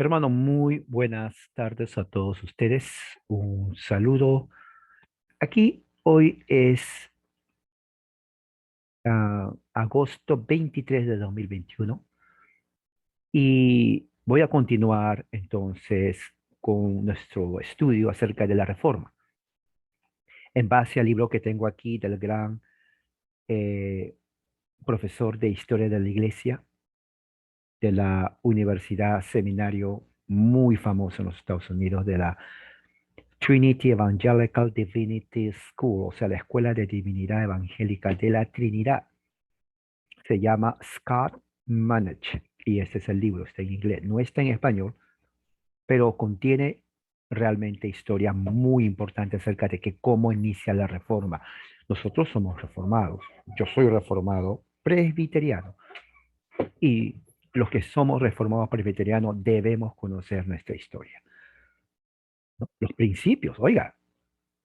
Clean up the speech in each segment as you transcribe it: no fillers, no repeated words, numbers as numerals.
Hermano, muy buenas tardes a todos ustedes. Un saludo. Aquí hoy es agosto 23 de 2021 y voy a continuar entonces con nuestro estudio acerca de la reforma, en base al libro que tengo aquí del gran eh, profesor de Historia de la Iglesia de la Universidad Seminario muy famoso en los Estados Unidos, de la Trinity Evangelical Divinity School, o sea, la Escuela de Divinidad Evangélica de la Trinidad. Se llama Scott Manage y este es el libro, está en inglés, no está en español, pero contiene realmente historia muy importante acerca de que cómo inicia la reforma. Nosotros somos reformados, yo soy reformado presbiteriano y los que somos reformados presbiterianos debemos conocer nuestra historia, ¿no? Los principios, oiga,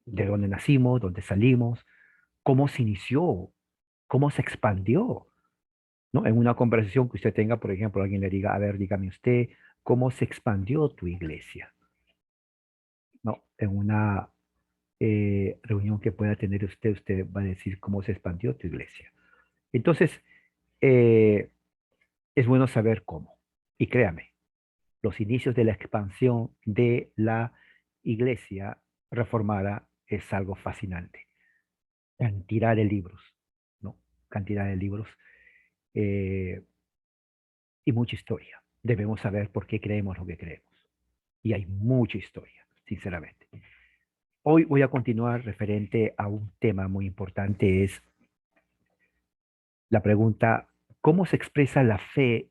de dónde nacimos, dónde salimos, cómo se inició, cómo se expandió, ¿no? En una conversación que usted tenga, por ejemplo, alguien le diga, a ver, dígame usted, ¿cómo se expandió tu iglesia? ¿No? En una reunión que pueda tener usted, usted va a decir cómo se expandió tu iglesia. Entonces, eh, es bueno saber cómo. Y créame, los inicios de la expansión de la iglesia reformada es algo fascinante. Cantidad de libros, ¿no? Cantidad de libros eh, y mucha historia. Debemos saber por qué creemos lo que creemos. Y hay mucha historia, sinceramente. Hoy voy a continuar referente a un tema muy importante, es la pregunta, ¿cómo se expresa la fe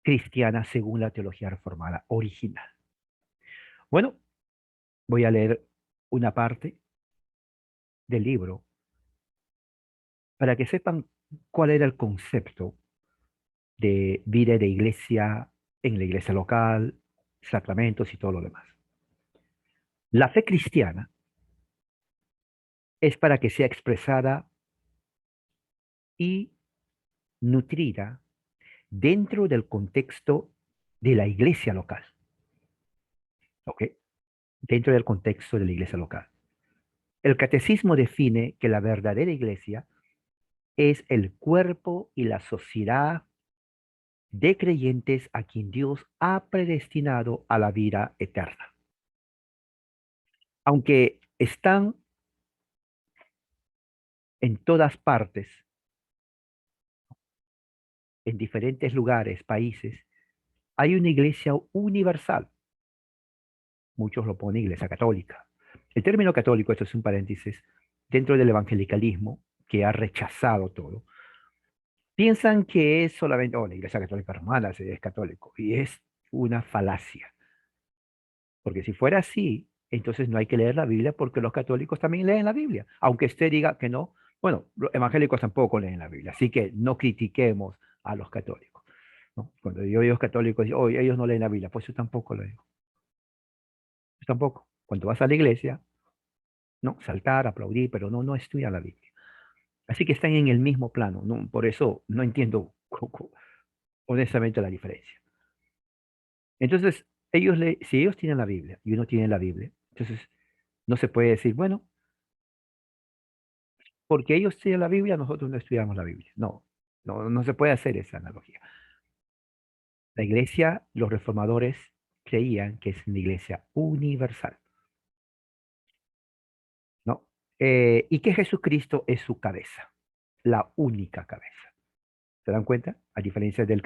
cristiana según la teología reformada original? Bueno, voy a leer una parte del libro para que sepan cuál era el concepto de vida de iglesia en la iglesia local, sacramentos y todo lo demás. La fe cristiana es para que sea expresada y nutrida dentro del contexto de la iglesia local, ¿ok? Dentro del contexto de la iglesia local. El catecismo define que la verdadera iglesia es el cuerpo y la sociedad de creyentes a quien Dios ha predestinado a la vida eterna. Aunque están en todas partes, en diferentes lugares, países, hay una iglesia universal. Muchos lo ponen iglesia católica. El término católico, esto es un paréntesis, dentro del evangelicalismo, que ha rechazado todo, piensan que es solamente, oh, la iglesia católica romana es católico, y es una falacia, porque si fuera así, entonces no hay que leer la Biblia porque los católicos también leen la Biblia, aunque usted diga que no, bueno, los evangélicos tampoco leen la Biblia, así que no critiquemos a los católicos, ¿no? Cuando yo digo católicos, digo, oh, ellos no leen la Biblia, pues yo tampoco lo digo, yo tampoco. Cuando vas a la iglesia, no, saltar, aplaudir, pero no estudian la Biblia. Así que están en el mismo plano, ¿no? Por eso no entiendo honestamente la diferencia. Entonces, si ellos tienen la Biblia y uno tiene la Biblia, entonces no se puede decir, bueno, porque ellos tienen la Biblia, nosotros no estudiamos la Biblia. No, no se puede hacer esa analogía. La iglesia, los reformadores creían que es una iglesia universal, ¿no? Y que Jesucristo es su cabeza, la única cabeza. ¿Se dan cuenta? A diferencia del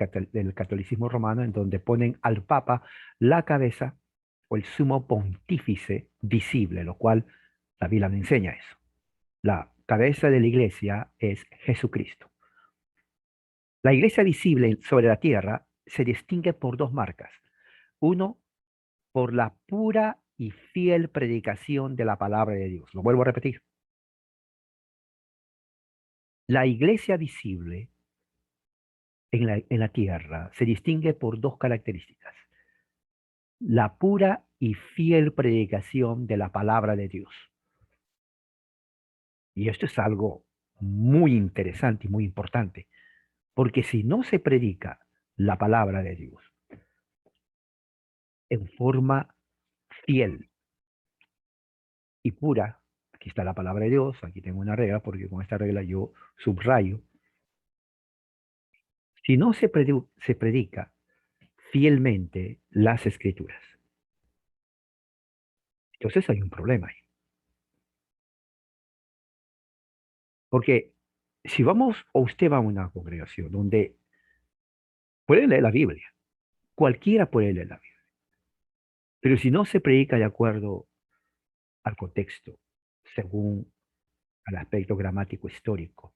catolicismo romano, en donde ponen al Papa la cabeza o el sumo pontífice visible, lo cual la Biblia no enseña eso. La cabeza de la iglesia es Jesucristo. La iglesia visible sobre la tierra se distingue por dos marcas. Uno, por la pura y fiel predicación de la palabra de Dios. Lo vuelvo a repetir. La iglesia visible en la tierra se distingue por dos características: la pura y fiel predicación de la palabra de Dios. Y esto es algo muy interesante y muy importante, porque si no se predica la palabra de Dios, en forma fiel y pura. Aquí está la palabra de Dios, aquí tengo una regla, porque con esta regla yo subrayo. Si no se predica fielmente las escrituras, entonces hay un problema ahí. Porque si vamos, o usted va a una congregación donde puede leer la Biblia, cualquiera puede leer la Biblia, pero si no se predica de acuerdo al contexto, según al aspecto gramático histórico,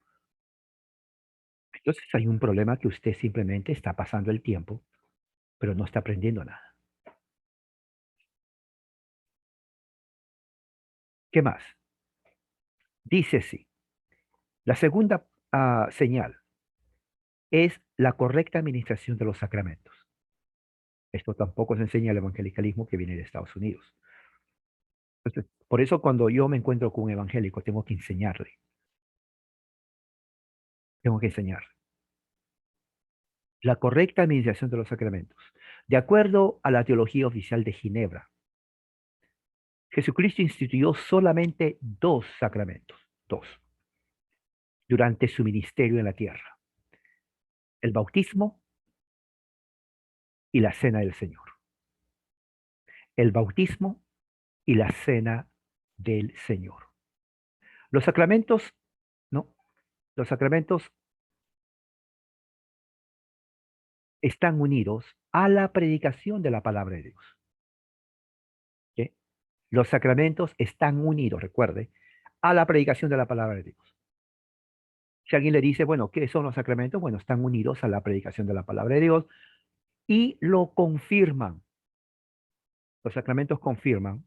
entonces hay un problema que usted simplemente está pasando el tiempo, pero no está aprendiendo nada. ¿Qué más? Dice sí. La segunda señal es la correcta administración de los sacramentos. Esto tampoco se enseña el evangelicalismo que viene de Estados Unidos. Entonces, por eso cuando yo me encuentro con un evangélico, tengo que enseñarle la correcta administración de los sacramentos. De acuerdo a la teología oficial de Ginebra, Jesucristo instituyó solamente dos sacramentos, dos, durante su ministerio en la tierra, el bautismo y la cena del Señor. El bautismo y la cena del Señor. Los sacramentos, ¿no? Los sacramentos están unidos a la predicación de la palabra de Dios. ¿Ok? Los sacramentos están unidos, recuerde, a la predicación de la palabra de Dios. Si alguien le dice, bueno, ¿qué son los sacramentos? Bueno, están unidos a la predicación de la palabra de Dios y lo confirman. Los sacramentos confirman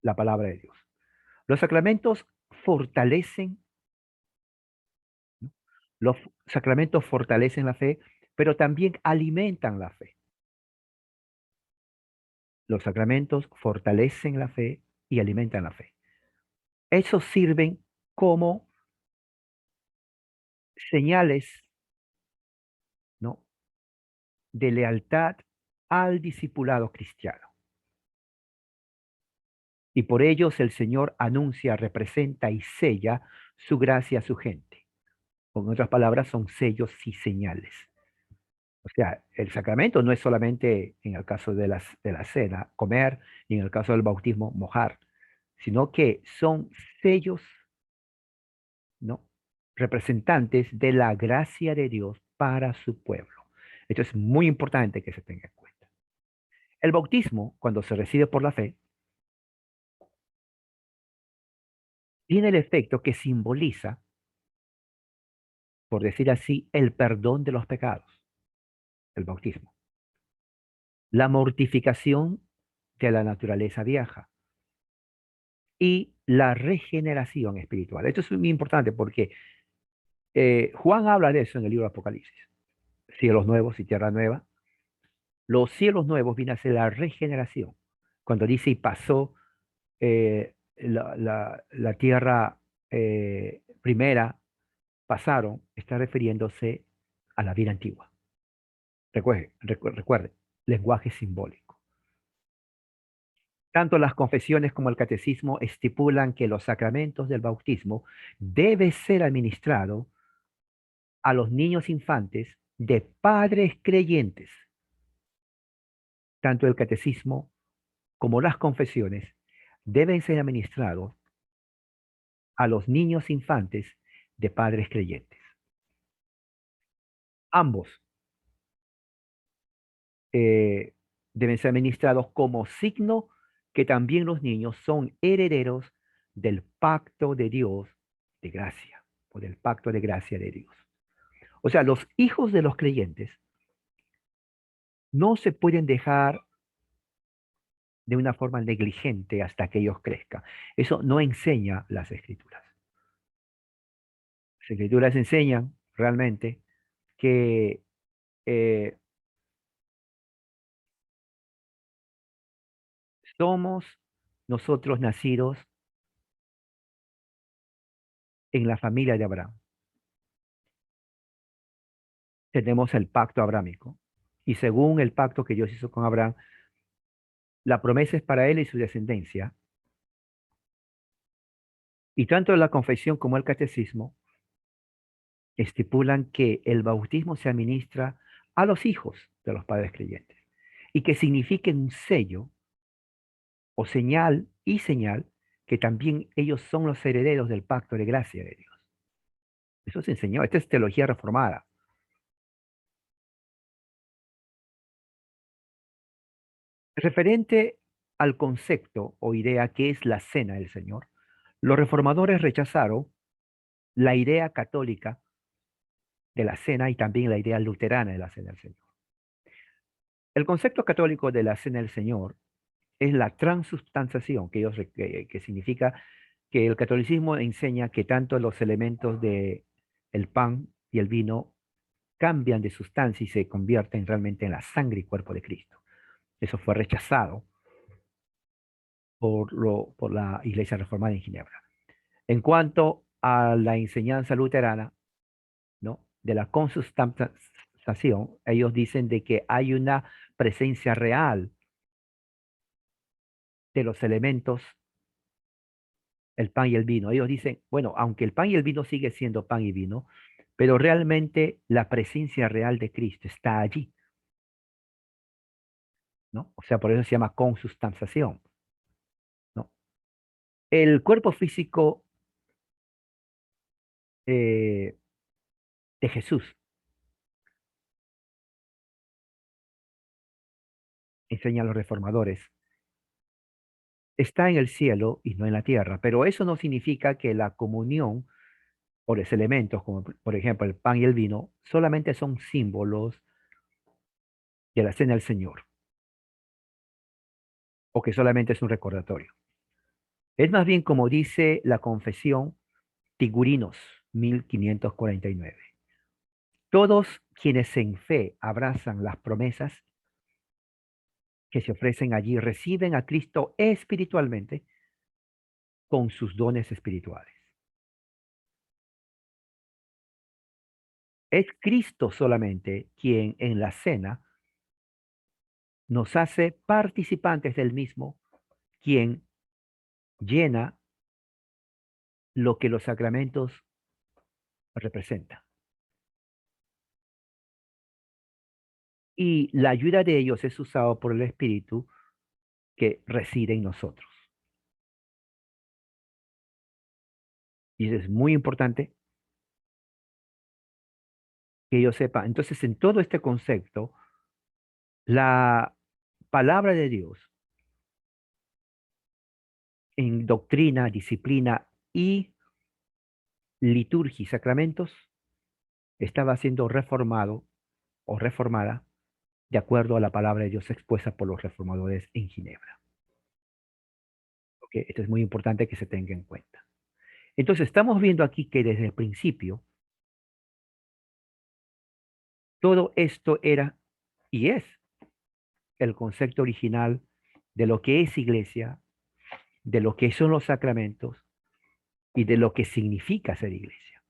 la palabra de Dios. Los sacramentos fortalecen, ¿no? Los sacramentos fortalecen la fe, pero también alimentan la fe. Los sacramentos fortalecen la fe y alimentan la fe. Esos sirven como señales, ¿no? De lealtad al discipulado cristiano. Y por ellos el Señor anuncia, representa y sella su gracia a su gente. Con otras palabras, son sellos y señales. O sea, el sacramento no es solamente en el caso de la cena, comer, ni en el caso del bautismo, mojar, sino que son sellos, ¿no? Representantes de la gracia de Dios para su pueblo. Esto es muy importante que se tenga en cuenta. El bautismo, cuando se recibe por la fe, tiene el efecto que simboliza, por decir así, el perdón de los pecados, el bautismo, la mortificación de la naturaleza vieja y la regeneración espiritual. Esto es muy importante porque Juan habla de eso en el libro de Apocalipsis. Cielos nuevos y tierra nueva. Los cielos nuevos viene a ser la regeneración. Cuando dice y pasó la tierra primera, pasaron, está refiriéndose a la vida antigua. Recuerde, lenguaje simbólico. Tanto las confesiones como el catecismo estipulan que los sacramentos del bautismo debe ser administrado a los niños infantes de padres creyentes. Tanto el catecismo como las confesiones deben ser administrados a los niños infantes de padres creyentes. Ambos eh, deben ser administrados como signo que también los niños son herederos del pacto de Dios de gracia o del pacto de gracia de Dios. O sea, los hijos de los creyentes no se pueden dejar de una forma negligente hasta que ellos crezcan. Eso no enseña las escrituras. Las escrituras enseñan realmente que eh, somos nosotros nacidos en la familia de Abraham. Tenemos el pacto abrámico. Y según el pacto que Dios hizo con Abraham, La promesa es para él y su descendencia. Y tanto la confesión como el catecismo estipulan que el bautismo se administra a los hijos de los padres creyentes y que signifique un sello o señal que también ellos son los herederos del pacto de gracia de Dios. Eso se enseñó, esta es teología reformada. Referente al concepto o idea que es la cena del Señor, los reformadores rechazaron la idea católica de la cena y también la idea luterana de la cena del Señor. El concepto católico de la cena del Señor es la transubstanciación, que significa que el catolicismo enseña que tanto los elementos de el pan y el vino cambian de sustancia y se convierten realmente en la sangre y cuerpo de Cristo. Eso fue rechazado por la Iglesia Reformada en Ginebra. En cuanto a la enseñanza luterana, ¿no? De la consubstanciación, ellos dicen de que hay una presencia real de los elementos, el pan y el vino. Ellos dicen, bueno, aunque el pan y el vino sigue siendo pan y vino, pero realmente la presencia real de Cristo está allí, ¿no? O sea, por eso se llama consubstanciación, ¿no? El cuerpo físico eh, de Jesús, enseñan los reformadores, está en el cielo y no en la tierra, pero eso no significa que la comunión o los elementos, como por ejemplo el pan y el vino, solamente son símbolos de la cena del Señor, o que solamente es un recordatorio. Es más bien como dice la confesión Tigurinos 1549. Todos quienes en fe abrazan las promesas que se ofrecen allí reciben a Cristo espiritualmente con sus dones espirituales. Es Cristo solamente quien en la cena nos hace participantes del mismo, quien llena lo que los sacramentos representan. Y la ayuda de ellos es usada por el Espíritu que reside en nosotros. Y eso es muy importante que ellos sepan. Entonces, en todo este concepto, la palabra de Dios en doctrina, disciplina y liturgia y sacramentos estaba siendo reformado o reformada de acuerdo a la palabra de Dios expuesta por los reformadores en Ginebra. ¿Ok? Esto es muy importante que se tenga en cuenta. Entonces, estamos viendo aquí que desde el principio todo esto era y es el concepto original de lo que es iglesia, de lo que son los sacramentos y de lo que significa ser iglesia.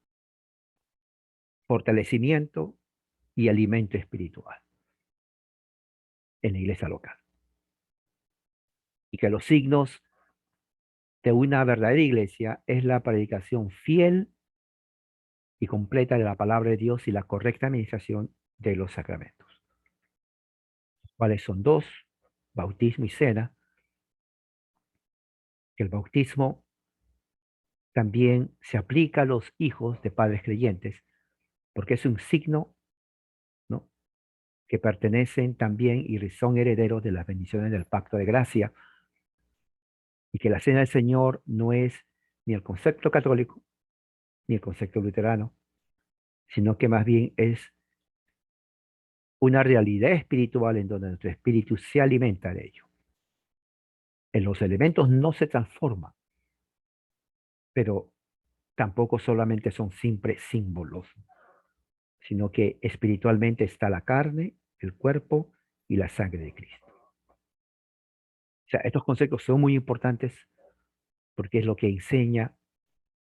Fortalecimiento y alimento espiritual en la iglesia local. Y que los signos de una verdadera iglesia es la predicación fiel y completa de la palabra de Dios y la correcta administración de los sacramentos. ¿Cuáles son dos? Bautismo y cena. Que el bautismo también se aplica a los hijos de padres creyentes, porque es un signo, ¿no? Que pertenecen también y son herederos de las bendiciones del pacto de gracia, y que la cena del Señor no es ni el concepto católico ni el concepto luterano, sino que más bien es una realidad espiritual en donde nuestro espíritu se alimenta de ello. En los elementos no se transforma, pero tampoco solamente son simples símbolos, sino que espiritualmente está la carne, el cuerpo y la sangre de Cristo. O sea, estos conceptos son muy importantes porque es lo que enseña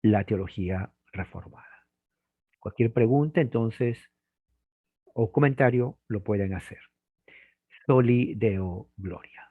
la teología reformada. Cualquier pregunta, entonces, o comentario, lo pueden hacer. Soli Deo Gloria.